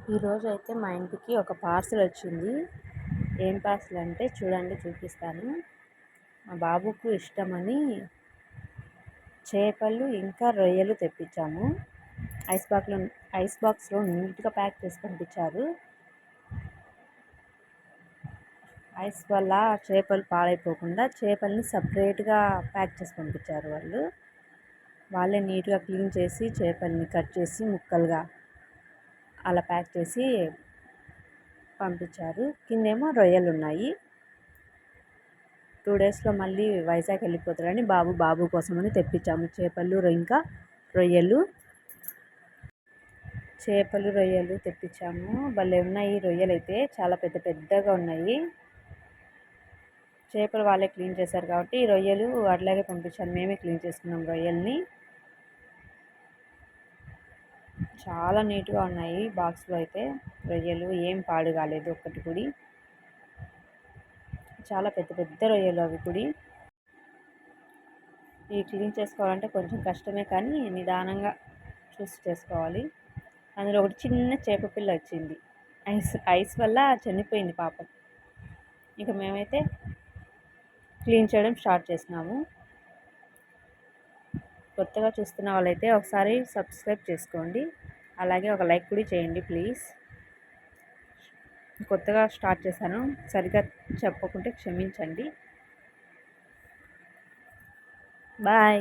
ఈరోజు అయితే మా ఇంటికి ఒక పార్సల్ వచ్చింది. ఏం పార్సల్ అంటే చూడండి, చూపిస్తాను. మా బాబుకు ఇష్టమని చేపలు ఇంకా రొయ్యలు తెప్పించాము. ఐస్ బాక్స్లో నీట్గా ప్యాక్ చేసి పంపించారు. ఐస్ వల్ల చేపలు పాడైపోకుండా చేపల్ని సపరేట్గా ప్యాక్ చేసి పంపించారు. వాళ్ళే నీట్గా క్లీన్ చేసి చేపల్ని కట్ చేసి ముక్కలుగా అలా ప్యాక్ చేసి పంపించారు. కిందేమో రొయ్యలు ఉన్నాయి. 2 డేస్లో మళ్ళీ వైజాగ్ వెళ్ళిపోతారని బాబు కోసమని తెప్పించాము ఇంకా రొయ్యలు తెప్పించాము. భలే ఉన్నాయి రొయ్యలు అయితే, చాలా పెద్ద పెద్దగా ఉన్నాయి. చేపలు వాళ్ళే క్లీన్ చేశారు కాబట్టి రొయ్యలు అట్లాగే పంపించాను. మేమే క్లీన్ చేసుకున్నాం రొయ్యల్ని. చాలా నీట్గా ఉన్నాయి. బాక్స్లో అయితే రొయ్యలు ఏం పాడు కాలేదు ఒక్కటి కూడా. చాలా పెద్ద పెద్ద రొయ్యలు అవి కూడా. ఇవి క్లీన్ చేసుకోవాలంటే కొంచెం కష్టమే, కానీ నిదానంగా చూసి చేసుకోవాలి. అందులో ఒకటి చిన్న చేప పిల్ల వచ్చింది. ఐస్ వల్ల చనిపోయింది పాపం. ఇక మేమైతే క్లీన్ చేయడం స్టార్ట్ చేసినాము. కొత్తగా చూస్తున్న వాళ్ళైతే ఒకసారి సబ్స్క్రైబ్ చేసుకోండి, అలాగే ఒక లైక్ కూడా చేయండి ప్లీజ్. కొత్తగా స్టార్ట్ చేశాను, సరిగ్గా చెప్పకుంటే క్షమించండి. బాయ్.